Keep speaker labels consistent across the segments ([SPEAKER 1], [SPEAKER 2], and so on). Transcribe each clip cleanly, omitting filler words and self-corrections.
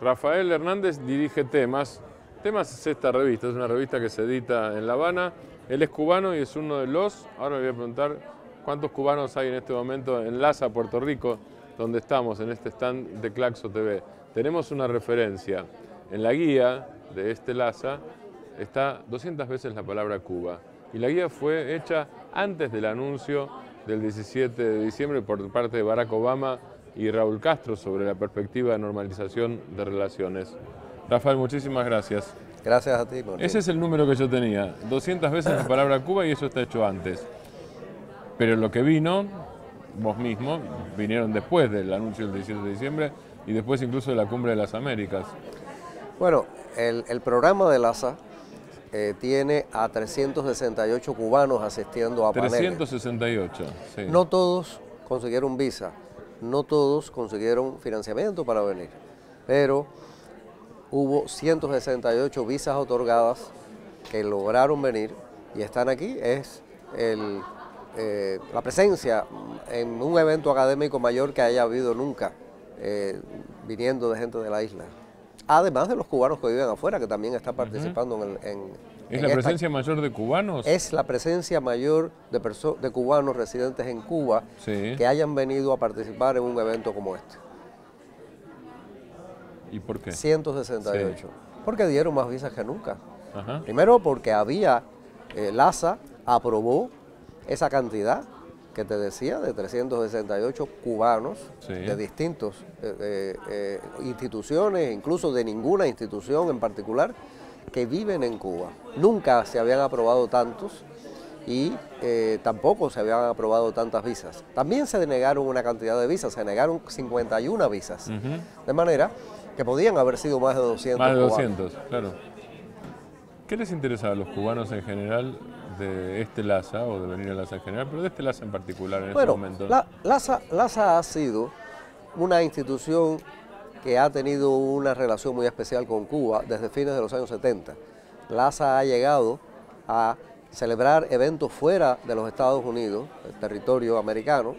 [SPEAKER 1] Rafael Hernández dirige Temas. Temas es esta revista, es una revista que se edita en La Habana. Él es cubano y es uno de los... Ahora me voy a preguntar cuántos cubanos hay en este momento en Laza, Puerto Rico, donde estamos, en este stand de Claxo TV. Tenemos una referencia. En la guía de este Laza está 200 veces la palabra Cuba. Y la guía fue hecha antes del anuncio del 17 de diciembre por parte de Barack Obama y Raúl Castro sobre la perspectiva de normalización de relaciones. Rafael, muchísimas gracias.
[SPEAKER 2] Gracias a ti, Martín.
[SPEAKER 1] Ese es el número que yo tenía, 200 veces la palabra Cuba y eso está hecho antes. Pero lo que vino, vos mismo, vinieron después del anuncio del 17 de diciembre y después incluso de la Cumbre de las Américas.
[SPEAKER 2] Bueno, el programa de Laza tiene a 368 cubanos asistiendo a paneles.
[SPEAKER 1] 368, sí.
[SPEAKER 2] No todos consiguieron visa, no todos consiguieron financiamiento para venir, pero hubo 168 visas otorgadas que lograron venir y están aquí. Es la presencia en un evento académico mayor que haya habido nunca, viniendo de gente de la isla. Además de los cubanos que viven afuera, que también están participando
[SPEAKER 1] ¿Es la presencia mayor de cubanos?
[SPEAKER 2] Es la presencia mayor de cubanos residentes en Cuba, sí, que hayan venido a participar en un evento como este.
[SPEAKER 1] ¿Y por qué?
[SPEAKER 2] 168. Sí. Porque dieron más visas que nunca.
[SPEAKER 1] Ajá.
[SPEAKER 2] Primero porque Laza aprobó esa cantidad que te decía, de 368 cubanos, sí, de distintas instituciones, incluso de ninguna institución en particular, que viven en Cuba. Nunca se habían aprobado tantos y tampoco se habían aprobado tantas visas. También se denegaron una cantidad de visas, se negaron 51 visas, de manera que podían haber sido más de 200
[SPEAKER 1] Más de 200,
[SPEAKER 2] cubanos.
[SPEAKER 1] Claro. ¿Qué les interesa a los cubanos en general de este Laza, o de venir a Laza en general, pero de este Laza en particular en este momento?
[SPEAKER 2] Laza ha sido una institución que ha tenido una relación muy especial con Cuba desde fines de los años 70. Laza ha llegado a celebrar eventos fuera de los Estados Unidos, el territorio americano,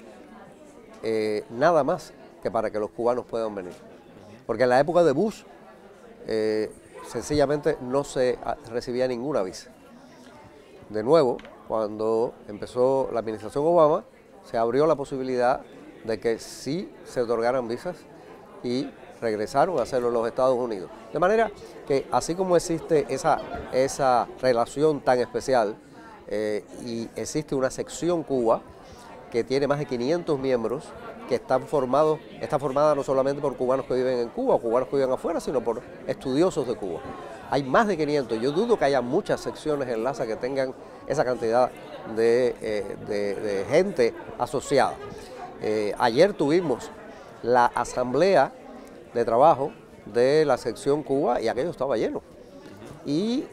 [SPEAKER 2] nada más que para que los cubanos puedan venir. Porque en la época de Bush, sencillamente no se recibía ninguna visa. De nuevo, cuando empezó la administración Obama, se abrió la posibilidad de que sí se otorgaran visas y regresaron a hacerlo en los Estados Unidos. De manera que así como existe esa relación tan especial y existe una sección Cuba que tiene más de 500 miembros, que está formada no solamente por cubanos que viven en Cuba o cubanos que viven afuera, sino por estudiosos de Cuba. Hay más de 500, yo dudo que haya muchas secciones en Laza que tengan esa cantidad de gente asociada. Ayer tuvimos la asamblea de trabajo de la sección Cuba y aquello estaba lleno. Y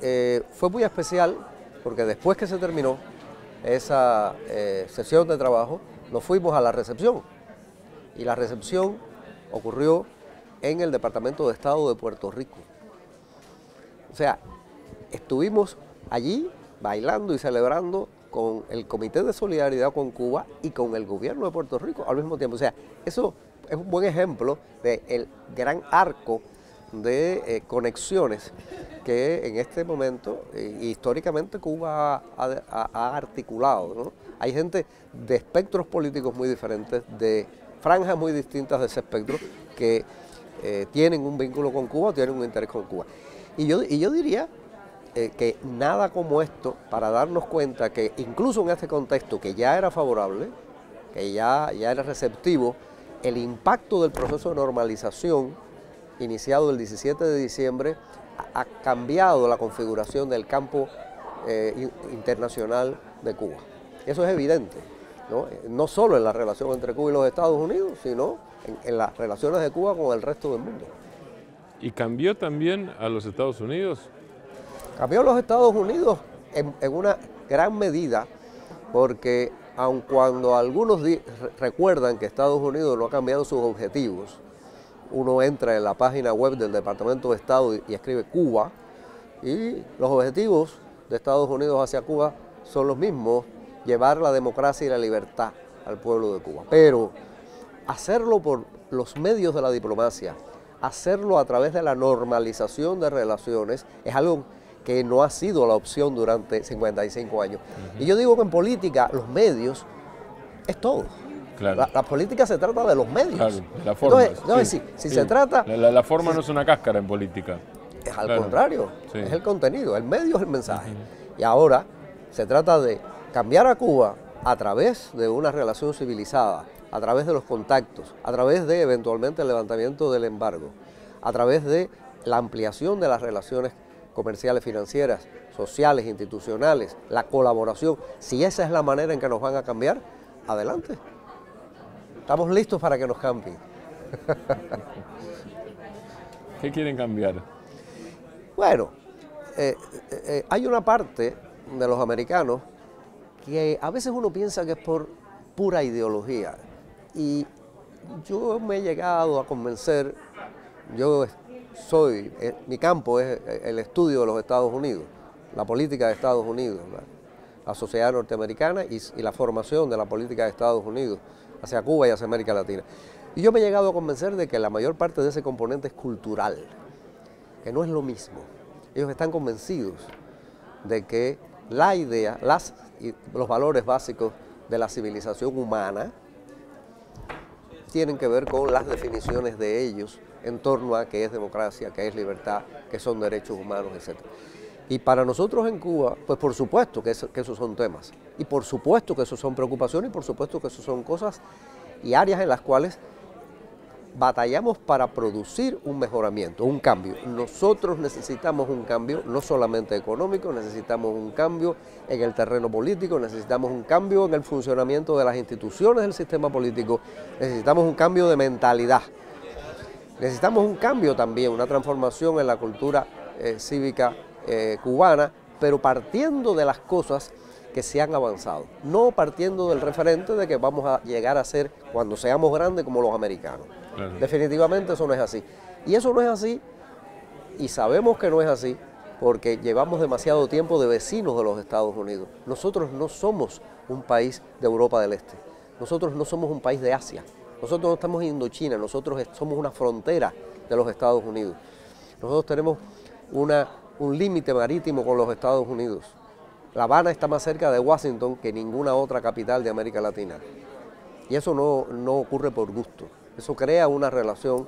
[SPEAKER 2] fue muy especial porque después que se terminó esa sesión de trabajo, nos fuimos a la recepción. Y la recepción ocurrió en el Departamento de Estado de Puerto Rico. O sea, estuvimos allí bailando y celebrando con el Comité de Solidaridad con Cuba y con el gobierno de Puerto Rico al mismo tiempo. O sea, eso es un buen ejemplo del gran arco de conexiones que en este momento, históricamente, Cuba ha articulado, ¿no? Hay gente de espectros políticos muy diferentes, de franjas muy distintas de ese espectro, que tienen un vínculo con Cuba, tienen un interés con Cuba. Y yo diría que nada como esto, para darnos cuenta que incluso en este contexto que ya era favorable, que ya era receptivo, el impacto del proceso de normalización iniciado el 17 de diciembre ha cambiado la configuración del campo internacional de Cuba. Eso es evidente, ¿no? No solo en la relación entre Cuba y los Estados Unidos, sino en las relaciones de Cuba con el resto del mundo.
[SPEAKER 1] ¿Y cambió también a los Estados Unidos?
[SPEAKER 2] Cambió a los Estados Unidos en una gran medida, porque aun cuando algunos recuerdan que Estados Unidos no ha cambiado sus objetivos, uno entra en la página web del Departamento de Estado y escribe Cuba, y los objetivos de Estados Unidos hacia Cuba son los mismos: llevar la democracia y la libertad al pueblo de Cuba. Pero hacerlo por los medios de la diplomacia, hacerlo a través de la normalización de relaciones es algo que no ha sido la opción durante 55 años. Y yo digo que en política los medios es todo.
[SPEAKER 1] Claro.
[SPEAKER 2] La política se trata de los medios.
[SPEAKER 1] Claro, la forma.
[SPEAKER 2] Entonces, si se trata...
[SPEAKER 1] La forma no es una cáscara en política.
[SPEAKER 2] Es al contrario,
[SPEAKER 1] sí.
[SPEAKER 2] Es el contenido, el medio es el mensaje. Y ahora se trata de cambiar a Cuba a través de una relación civilizada, a través de los contactos, a través de eventualmente el levantamiento del embargo, a través de la ampliación de las relaciones comerciales, financieras, sociales, institucionales, la colaboración. Si esa es la manera en que nos van a cambiar, adelante. Estamos listos para que nos cambien.
[SPEAKER 1] ¿Qué quieren cambiar?
[SPEAKER 2] Bueno, hay una parte de los americanos que a veces uno piensa que es por pura ideología. Y yo me he llegado a convencer, mi campo es el estudio de los Estados Unidos, la política de Estados Unidos, la sociedad norteamericana y la formación de la política de Estados Unidos hacia Cuba y hacia América Latina. Y yo me he llegado a convencer de que la mayor parte de ese componente es cultural, que no es lo mismo. Ellos están convencidos de que la idea, los valores básicos de la civilización humana tienen que ver con las definiciones de ellos en torno a qué es democracia, qué es libertad, qué son derechos humanos, etc. Y para nosotros en Cuba, pues por supuesto que esos son temas, y por supuesto que esos son preocupaciones, y por supuesto que esos son cosas y áreas en las cuales batallamos para producir un mejoramiento, un cambio. Nosotros necesitamos un cambio, no solamente económico, necesitamos un cambio en el terreno político, necesitamos un cambio en el funcionamiento de las instituciones del sistema político, necesitamos un cambio de mentalidad, necesitamos un cambio también, una transformación en la cultura cívica cubana, pero partiendo de las cosas que se han avanzado, no partiendo del referente de que vamos a llegar a ser, cuando seamos grandes, como los americanos. Claro. Definitivamente eso no es así. Y eso no es así, y sabemos que no es así, porque llevamos demasiado tiempo de vecinos de los Estados Unidos. Nosotros no somos un país de Europa del Este, nosotros no somos un país de Asia, nosotros no estamos en Indochina, nosotros somos una frontera de los Estados Unidos. Nosotros tenemos un límite marítimo con los Estados Unidos. La Habana está más cerca de Washington que ninguna otra capital de América Latina. Y eso no ocurre por gusto. Eso crea una relación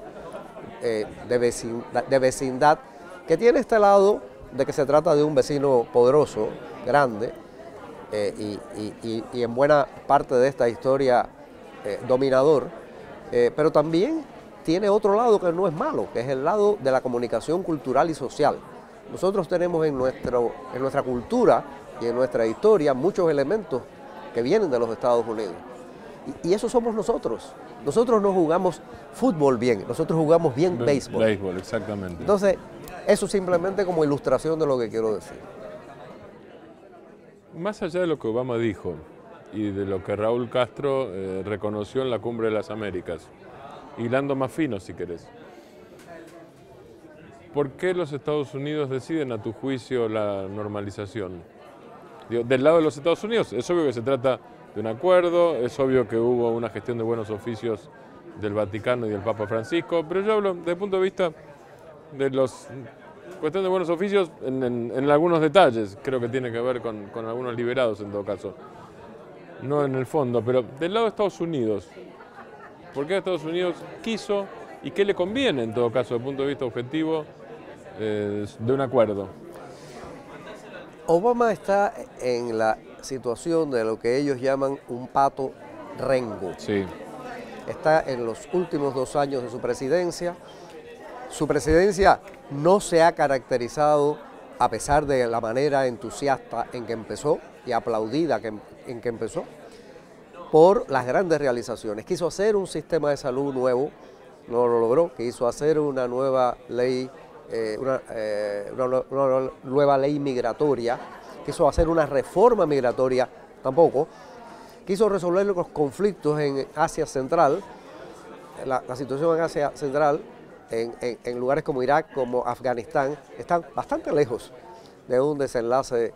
[SPEAKER 2] de vecindad que tiene este lado de que se trata de un vecino poderoso, grande, y en buena parte de esta historia dominador, pero también tiene otro lado que no es malo, que es el lado de la comunicación cultural y social. Nosotros tenemos en nuestra cultura y en nuestra historia muchos elementos que vienen de los Estados Unidos. Y eso somos nosotros. Nosotros no jugamos fútbol bien, nosotros jugamos bien béisbol.
[SPEAKER 1] Béisbol, exactamente.
[SPEAKER 2] Entonces, eso simplemente como ilustración de lo que quiero decir.
[SPEAKER 1] Más allá de lo que Obama dijo y de lo que Raúl Castro reconoció en la Cumbre de las Américas, hilando más fino si querés, ¿por qué los Estados Unidos deciden, a tu juicio, la normalización? Del lado de los Estados Unidos, es obvio que se trata de un acuerdo, es obvio que hubo una gestión de buenos oficios del Vaticano y del Papa Francisco, pero yo hablo desde el punto de vista de los cuestión de buenos oficios en algunos detalles, creo que tiene que ver con algunos liberados en todo caso, no en el fondo, pero del lado de Estados Unidos, ¿por qué Estados Unidos quiso y qué le conviene en todo caso desde el punto de vista objetivo de un acuerdo?
[SPEAKER 2] Obama está en la situación de lo que ellos llaman un pato rengo.
[SPEAKER 1] Sí.
[SPEAKER 2] Está en los últimos 2 años de su presidencia. Su presidencia no se ha caracterizado, a pesar de la manera entusiasta en que empezó y aplaudida en que empezó, por las grandes realizaciones. Quiso hacer un sistema de salud nuevo, no lo logró. Quiso hacer una nueva ley, una nueva ley migratoria. Quiso hacer una reforma migratoria, tampoco. Quiso resolver los conflictos en Asia Central, la situación en Asia Central, en lugares como Irak, como Afganistán, están bastante lejos de un desenlace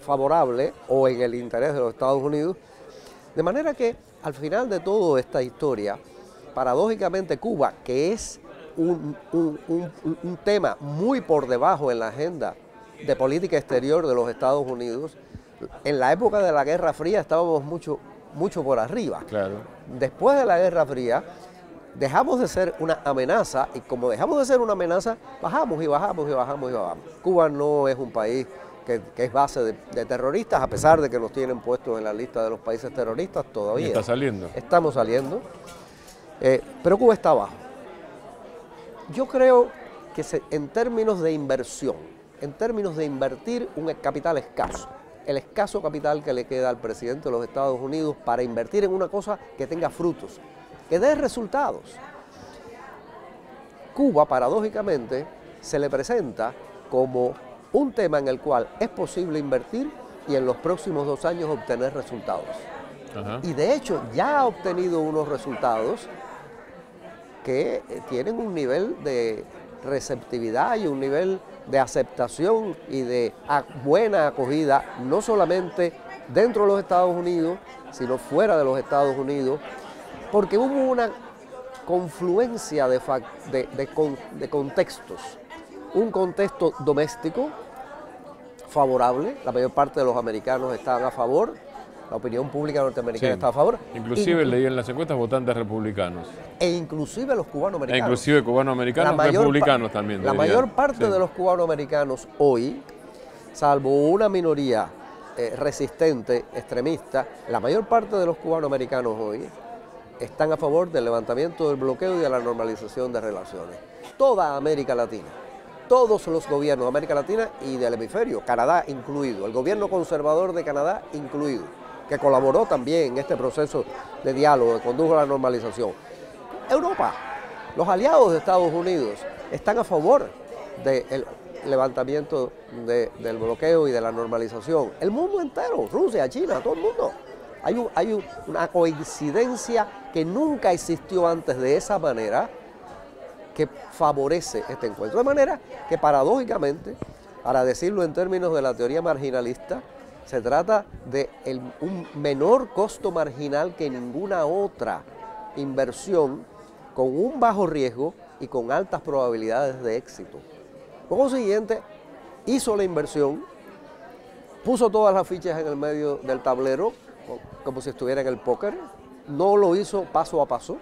[SPEAKER 2] favorable o en el interés de los Estados Unidos. De manera que al final de toda esta historia, paradójicamente Cuba, que es un tema muy por debajo en la agenda de política exterior de los Estados Unidos. En la época de la Guerra Fría estábamos mucho por arriba.
[SPEAKER 1] Claro.
[SPEAKER 2] Después de la Guerra Fría dejamos de ser una amenaza, y como dejamos de ser una amenaza, bajamos y bajamos y bajamos y bajamos. Cuba no es un país que es base de terroristas, a pesar de que nos tienen puestos en la lista de los países terroristas todavía.
[SPEAKER 1] Y está saliendo.
[SPEAKER 2] Estamos saliendo, pero Cuba está abajo. Yo creo que en términos de inversión, en términos de invertir un capital escaso, el escaso capital que le queda al presidente de los Estados Unidos para invertir en una cosa que tenga frutos, que dé resultados. Cuba, paradójicamente, se le presenta como un tema en el cual es posible invertir y en los próximos 2 años obtener resultados.
[SPEAKER 1] Ajá.
[SPEAKER 2] Y de hecho ya ha obtenido unos resultados que tienen un nivel de receptividad y un nivel de aceptación y de buena acogida, no solamente dentro de los Estados Unidos, sino fuera de los Estados Unidos, porque hubo una confluencia de contextos. Un contexto doméstico favorable, la mayor parte de los americanos estaban a favor, la opinión pública norteamericana está a favor.
[SPEAKER 1] Inclusive leí en las encuestas votantes republicanos.
[SPEAKER 2] E inclusive los cubanoamericanos.
[SPEAKER 1] E inclusive cubanoamericanos, republicanos también.
[SPEAKER 2] La mayor parte de los cubanoamericanos hoy, salvo una minoría resistente, extremista, la mayor parte de los cubanoamericanos hoy están a favor del levantamiento del bloqueo y de la normalización de relaciones. Toda América Latina, todos los gobiernos de América Latina y del hemisferio, Canadá incluido, el gobierno conservador de Canadá incluido, que colaboró también en este proceso de diálogo que condujo a la normalización. Europa, los aliados de Estados Unidos están a favor del levantamiento del bloqueo y de la normalización. El mundo entero, Rusia, China, todo el mundo. Hay una coincidencia que nunca existió antes de esa manera que favorece este encuentro. De manera que paradójicamente, para decirlo en términos de la teoría marginalista, se trata de un menor costo marginal que ninguna otra inversión con un bajo riesgo y con altas probabilidades de éxito. Por consiguiente, hizo la inversión, puso todas las fichas en el medio del tablero, como si estuviera en el póker, no lo hizo paso a paso,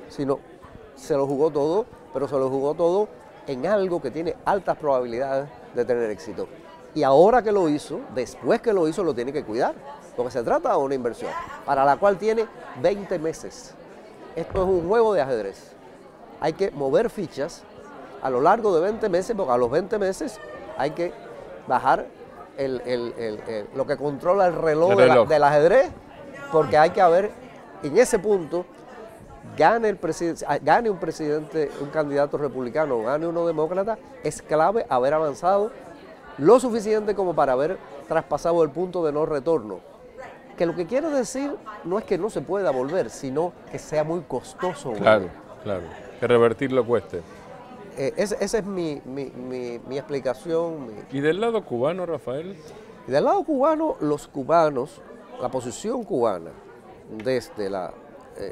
[SPEAKER 2] sino se lo jugó todo, pero se lo jugó todo en algo que tiene altas probabilidades de tener éxito. Y ahora que lo hizo, después que lo hizo, lo tiene que cuidar, porque se trata de una inversión, para la cual tiene 20 meses. Esto es un juego de ajedrez. Hay que mover fichas a lo largo de 20 meses, porque a los 20 meses hay que bajar lo que controla el reloj del ajedrez, porque hay que haber, en ese punto, gane un presidente, un candidato republicano, o gane uno demócrata, es clave haber avanzado lo suficiente como para haber traspasado el punto de no retorno. Que lo que quiero decir no es que no se pueda volver, sino que sea muy costoso.
[SPEAKER 1] Claro, claro, que revertirlo cueste.
[SPEAKER 2] Esa es mi explicación.
[SPEAKER 1] ¿Y del lado cubano, Rafael?
[SPEAKER 2] Y del lado cubano, los cubanos, la posición cubana, desde la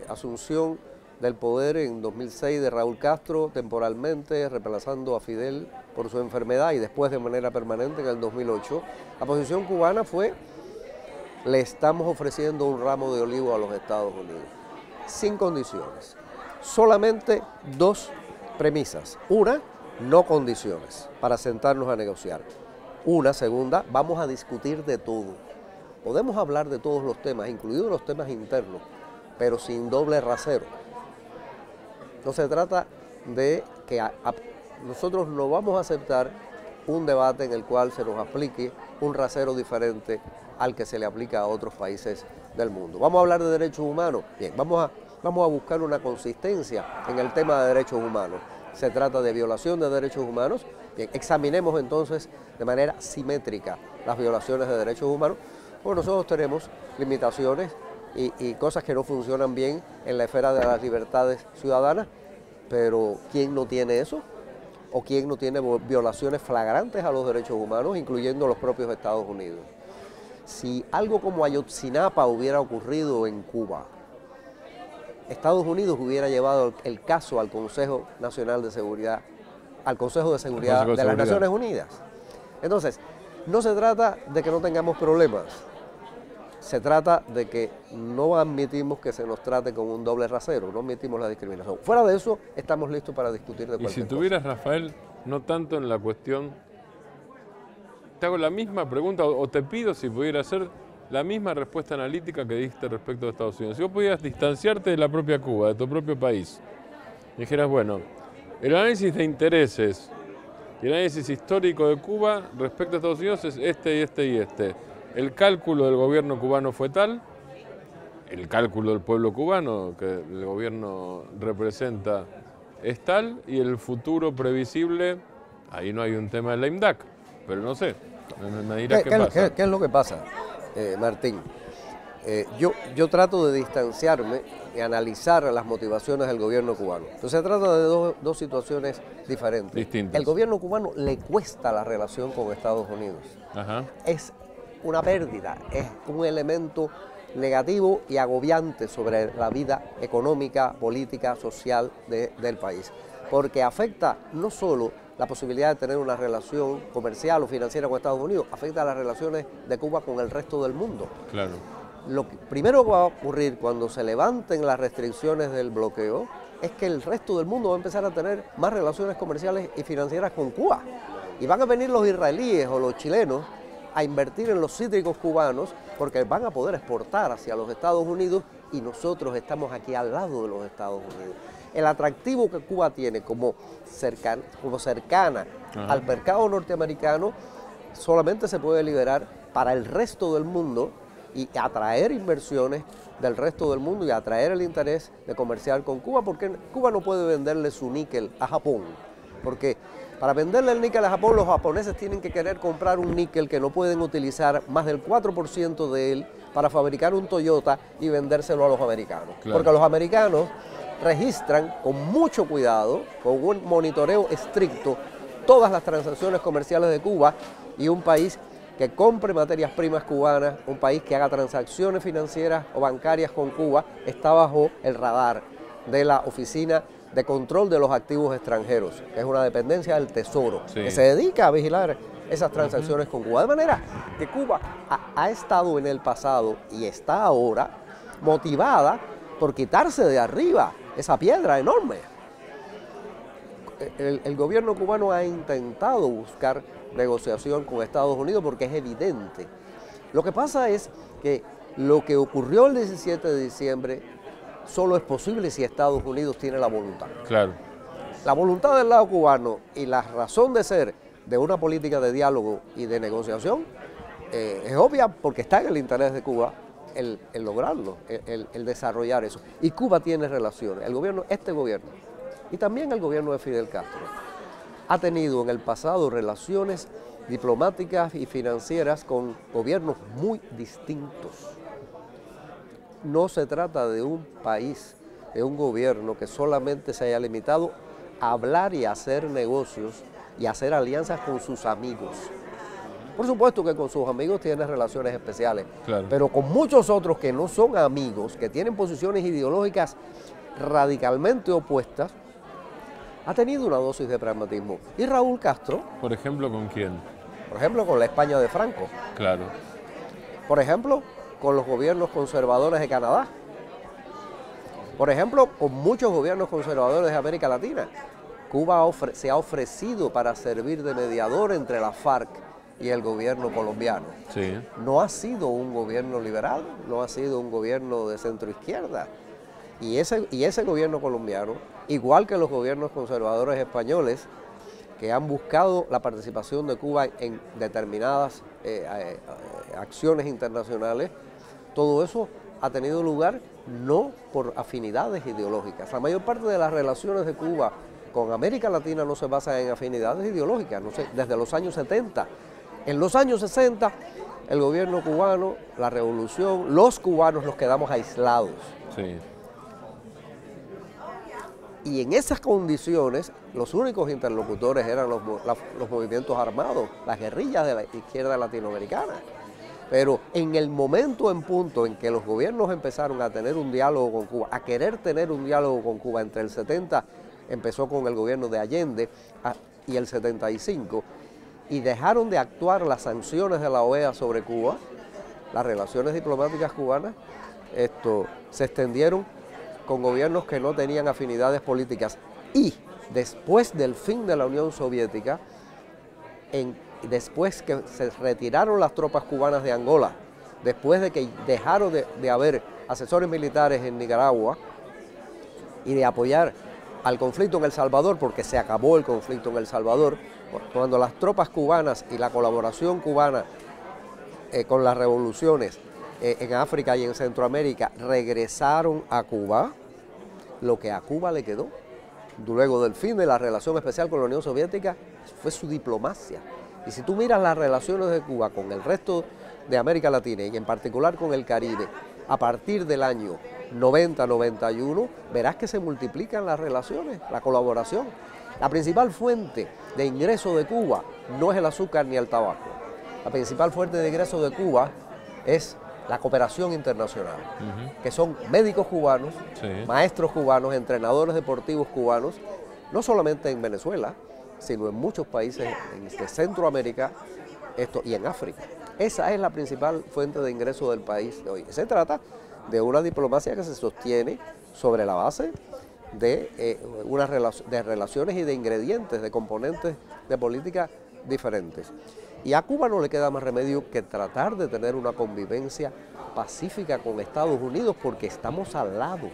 [SPEAKER 2] asunción del poder en 2006 de Raúl Castro, temporalmente reemplazando a Fidel por su enfermedad y después de manera permanente en el 2008, la posición cubana fue: le estamos ofreciendo un ramo de olivo a los Estados Unidos, sin condiciones. Solamente 2 premisas. Una, no condiciones para sentarnos a negociar. Una, segunda, vamos a discutir de todo. Podemos hablar de todos los temas, incluidos los temas internos, pero sin doble rasero. No se trata de que nosotros no vamos a aceptar un debate en el cual se nos aplique un rasero diferente al que se le aplica a otros países del mundo. Vamos a hablar de derechos humanos. Bien, vamos a buscar una consistencia en el tema de derechos humanos. Se trata de violación de derechos humanos. Bien, examinemos entonces de manera simétrica las violaciones de derechos humanos, porque nosotros tenemos limitaciones y cosas que no funcionan bien en la esfera de las libertades ciudadanas, pero ¿quién no tiene eso? ¿O quién no tiene violaciones flagrantes a los derechos humanos, incluyendo los propios Estados Unidos? Si algo como Ayotzinapa hubiera ocurrido en Cuba, Estados Unidos hubiera llevado el caso al Consejo Nacional de Seguridad, al Consejo de Seguridad de las Naciones Unidas. Entonces, no se trata de que no tengamos problemas, se trata de que no admitimos que se nos trate con un doble rasero, no admitimos la discriminación. Fuera de eso, estamos listos para discutir de cualquier cosa.
[SPEAKER 1] Y si tuvieras, Rafael, no tanto en la cuestión, te hago la misma pregunta o te pido si pudiera hacer la misma respuesta analítica que diste respecto a Estados Unidos. Si vos pudieras distanciarte de la propia Cuba, de tu propio país, y dijeras, bueno, el análisis de intereses y el análisis histórico de Cuba respecto a Estados Unidos es este y este y este. El cálculo del gobierno cubano fue tal, el cálculo del pueblo cubano que el gobierno representa es tal, y el futuro previsible, ahí no hay un tema de la IMDAC, pero no sé, me dirás qué pasa.
[SPEAKER 2] ¿Qué es lo que pasa, Martín? Yo trato de distanciarme y analizar las motivaciones del gobierno cubano. Entonces se trata de dos situaciones diferentes.
[SPEAKER 1] Distintas.
[SPEAKER 2] El gobierno cubano le cuesta la relación con Estados Unidos.
[SPEAKER 1] Ajá.
[SPEAKER 2] Es una pérdida, es un elemento negativo y agobiante sobre la vida económica, política, social del país, porque afecta no solo la posibilidad de tener una relación comercial o financiera con Estados Unidos, afecta a las relaciones de Cuba con el resto del mundo.
[SPEAKER 1] Claro.
[SPEAKER 2] Lo primero que va a ocurrir cuando se levanten las restricciones del bloqueo es que el resto del mundo va a empezar a tener más relaciones comerciales y financieras con Cuba. Y van a venir los israelíes o los chilenos a invertir en los cítricos cubanos porque van a poder exportar hacia los Estados Unidos y nosotros estamos aquí al lado de los Estados Unidos. El atractivo que Cuba tiene como cercana al mercado norteamericano solamente se puede liberar para el resto del mundo y atraer inversiones del resto del mundo y atraer el interés de comerciar con Cuba, porque Cuba no puede venderle su níquel a Japón, porque para venderle el níquel a Japón los japoneses tienen que querer comprar un níquel que no pueden utilizar más del 4% de él para fabricar un Toyota y vendérselo a los americanos, claro. Porque los americanos registran con mucho cuidado, con un monitoreo estricto, todas las transacciones comerciales de Cuba, y un país que compre materias primas cubanas, un país que haga transacciones financieras o bancarias con Cuba, está bajo el radar de la Oficina de Control de los Activos Extranjeros, que es una dependencia del Tesoro, sí, que se dedica a vigilar esas transacciones con Cuba. De manera que Cuba ha estado en el pasado y está ahora motivada por quitarse de arriba esa piedra enorme. El gobierno cubano ha intentado buscar negociación con Estados Unidos porque es evidente. Lo que pasa es que lo que ocurrió el 17 de diciembre solo es posible si Estados Unidos tiene la voluntad.
[SPEAKER 1] Claro.
[SPEAKER 2] La voluntad del lado cubano y la razón de ser de una política de diálogo y de negociación es obvia porque está en el interés de Cuba el lograrlo, el desarrollar eso. Y Cuba tiene relaciones. Este gobierno y también el gobierno de Fidel Castro ha tenido en el pasado relaciones diplomáticas y financieras con gobiernos muy distintos. No se trata de un país, de un gobierno que solamente se haya limitado a hablar y a hacer negocios y a hacer alianzas con sus amigos. Por supuesto que con sus amigos tiene relaciones especiales, claro, pero con muchos otros que no son amigos, que tienen posiciones ideológicas radicalmente opuestas, ha tenido una dosis de pragmatismo. Y Raúl Castro...
[SPEAKER 1] ¿Por ejemplo, con quién?
[SPEAKER 2] Por ejemplo, con la España de Franco.
[SPEAKER 1] Claro.
[SPEAKER 2] Por ejemplo, con los gobiernos conservadores de Canadá. Por ejemplo, con muchos gobiernos conservadores de América Latina. Cuba se ha ofrecido para servir de mediador entre la FARC y el gobierno colombiano.
[SPEAKER 1] Sí.
[SPEAKER 2] No ha sido un gobierno liberal, no ha sido un gobierno de centro-izquierda. Y ese gobierno colombiano, igual que los gobiernos conservadores españoles, que han buscado la participación de Cuba en determinadas acciones internacionales, todo eso ha tenido lugar no por afinidades ideológicas. La mayor parte de las relaciones de Cuba con América Latina no se basan en afinidades ideológicas, no sé, desde los años 70. En los años 60, el gobierno cubano, la revolución, los cubanos nos quedamos aislados.
[SPEAKER 1] Sí.
[SPEAKER 2] Y en esas condiciones, los únicos interlocutores eran los movimientos armados, las guerrillas de la izquierda latinoamericana. Pero en el momento en punto en que los gobiernos empezaron a tener un diálogo con Cuba, a querer tener un diálogo con Cuba, entre el 70 empezó con el gobierno de Allende y el 75, y dejaron de actuar las sanciones de la OEA sobre Cuba, las relaciones diplomáticas cubanas se extendieron con gobiernos que no tenían afinidades políticas. Y después del fin de la Unión Soviética, después que se retiraron las tropas cubanas de Angola, después de que dejaron de haber asesores militares en Nicaragua y de apoyar al conflicto en El Salvador, porque se acabó el conflicto en El Salvador, cuando las tropas cubanas y la colaboración cubana con las revoluciones en África y en Centroamérica regresaron a Cuba, lo que a Cuba le quedó luego del fin de la relación especial con la Unión Soviética fue su diplomacia. Y si tú miras las relaciones de Cuba con el resto de América Latina y en particular con el Caribe, a partir del año 90-91, verás que se multiplican las relaciones, la colaboración. La principal fuente de ingreso de Cuba no es el azúcar ni el tabaco. La principal fuente de ingreso de Cuba es la cooperación internacional, que son médicos cubanos, maestros cubanos, entrenadores deportivos cubanos, no solamente en Venezuela, sino en muchos países de Centroamérica y en África. Esa es la principal fuente de ingreso del país de hoy. Se trata de una diplomacia que se sostiene sobre la base de relaciones y de ingredientes, de componentes de política diferentes. Y a Cuba no le queda más remedio que tratar de tener una convivencia pacífica con Estados Unidos, porque estamos al lado.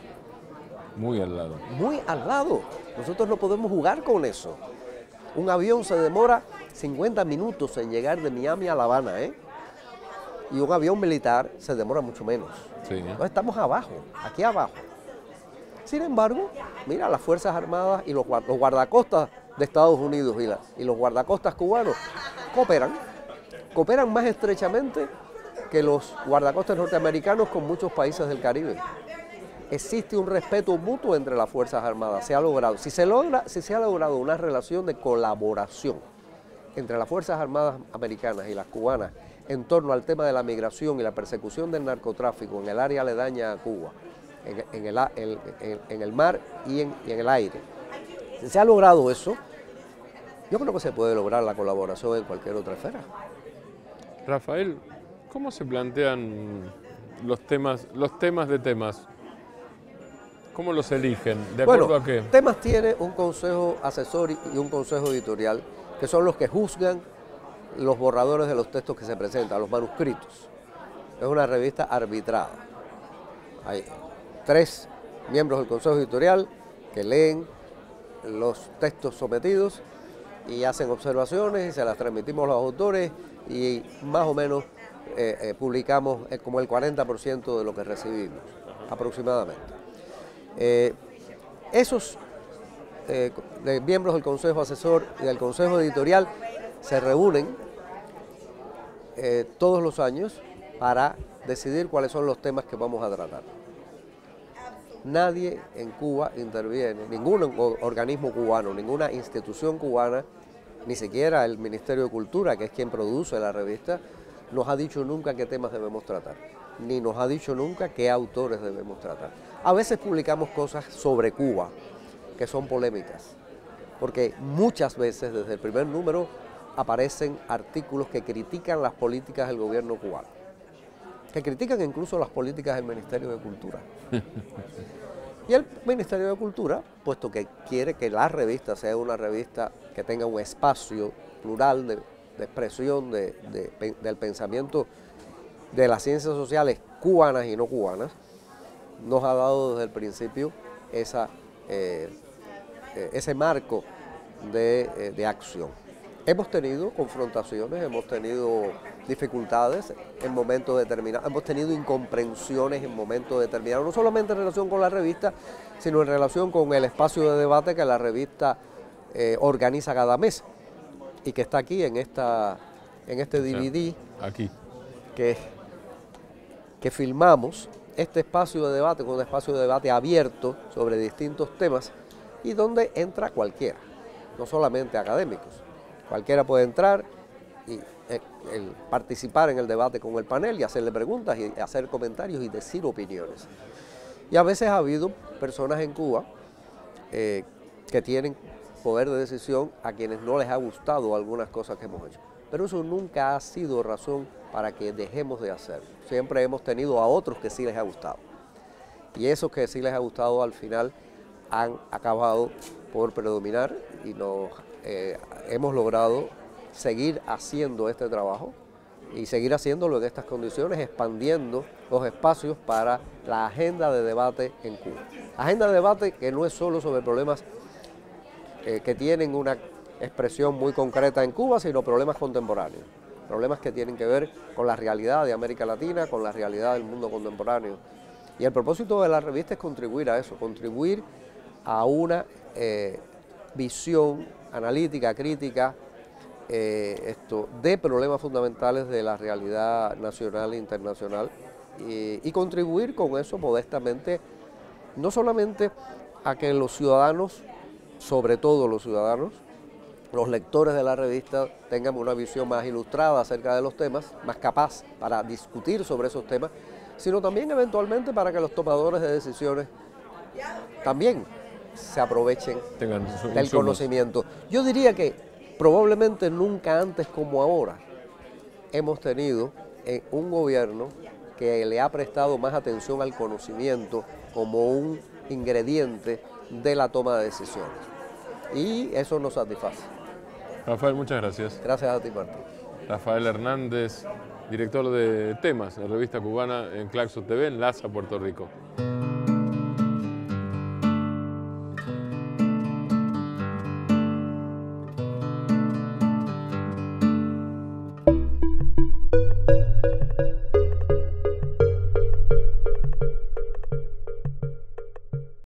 [SPEAKER 1] Muy al lado.
[SPEAKER 2] Muy al lado. Nosotros no podemos jugar con eso. Un avión se demora 50 minutos en llegar de Miami a La Habana, y un avión militar se demora mucho menos.
[SPEAKER 1] Sí.
[SPEAKER 2] Entonces estamos abajo, aquí abajo. Sin embargo, mira, las Fuerzas Armadas y los guardacostas de Estados Unidos y los guardacostas cubanos cooperan más estrechamente que los guardacostas norteamericanos con muchos países del Caribe. Existe un respeto mutuo entre las Fuerzas Armadas, se ha logrado. Si se ha logrado una relación de colaboración entre las Fuerzas Armadas americanas y las cubanas en torno al tema de la migración y la persecución del narcotráfico en el área aledaña a Cuba, en el mar y en el aire. Si se ha logrado eso, yo creo que se puede lograr la colaboración en cualquier otra esfera.
[SPEAKER 1] Rafael, ¿cómo se plantean los temas de temas? ¿Cómo los eligen? ¿De acuerdo a qué?
[SPEAKER 2] Temas tiene un consejo asesor y un consejo editorial, que son los que juzgan los borradores de los textos que se presentan, los manuscritos. Es una revista arbitrada. Hay 3 miembros del consejo editorial que leen los textos sometidos y hacen observaciones y se las transmitimos a los autores y más o menos publicamos como el 40% de lo que recibimos, aproximadamente. Esos miembros del consejo asesor y del consejo editorial se reúnen todos los años para decidir cuáles son los temas que vamos a tratar. Nadie en Cuba interviene, ningún organismo cubano, ninguna institución cubana, ni siquiera el Ministerio de Cultura, que es quien produce la revista, nos ha dicho nunca qué temas debemos tratar, ni nos ha dicho nunca qué autores debemos tratar. A veces publicamos cosas sobre Cuba que son polémicas, porque muchas veces desde el primer número aparecen artículos que critican las políticas del gobierno cubano, que critican incluso las políticas del Ministerio de Cultura. Y el Ministerio de Cultura, puesto que quiere que la revista sea una revista que tenga un espacio plural de expresión del pensamiento de las ciencias sociales cubanas y no cubanas, nos ha dado desde el principio ese marco de acción. Hemos tenido confrontaciones, hemos tenido dificultades en momentos determinados, hemos tenido incomprensiones en momentos determinados, no solamente en relación con la revista, sino en relación con el espacio de debate que la revista organiza cada mes y que está aquí en este DVD
[SPEAKER 1] aquí.
[SPEAKER 2] que filmamos, este espacio de debate, con un espacio de debate abierto sobre distintos temas y donde entra cualquiera, no solamente académicos. Cualquiera puede entrar y el participar en el debate con el panel y hacerle preguntas y hacer comentarios y decir opiniones. Y a veces ha habido personas en Cuba que tienen poder de decisión a quienes no les ha gustado algunas cosas que hemos hecho. Pero eso nunca ha sido razón para que dejemos de hacerlo. Siempre hemos tenido a otros que sí les ha gustado. Y esos que sí les ha gustado al final han acabado por predominar y hemos logrado seguir haciendo este trabajo y seguir haciéndolo en estas condiciones, expandiendo los espacios para la agenda de debate en Cuba. Agenda de debate que no es solo sobre problemas que tienen una expresión muy concreta en Cuba, sino problemas contemporáneos, problemas que tienen que ver con la realidad de América Latina, con la realidad del mundo contemporáneo. Y el propósito de la revista es contribuir a eso, contribuir a una visión analítica, crítica, de problemas fundamentales de la realidad nacional e internacional y contribuir con eso modestamente, no solamente a que los ciudadanos, sobre todo los ciudadanos, los lectores de la revista tengan una visión más ilustrada acerca de los temas, más capaz para discutir sobre esos temas, sino también eventualmente para que los tomadores de decisiones también se aprovechen del conocimiento. Yo diría que probablemente nunca antes como ahora hemos tenido un gobierno que le ha prestado más atención al conocimiento como un ingrediente de la toma de decisiones. Y eso nos satisface.
[SPEAKER 1] Rafael, muchas gracias.
[SPEAKER 2] Gracias a ti, Martín.
[SPEAKER 1] Rafael Hernández, director de temas de Revista Cubana en Claxo TV en Laza, Puerto Rico.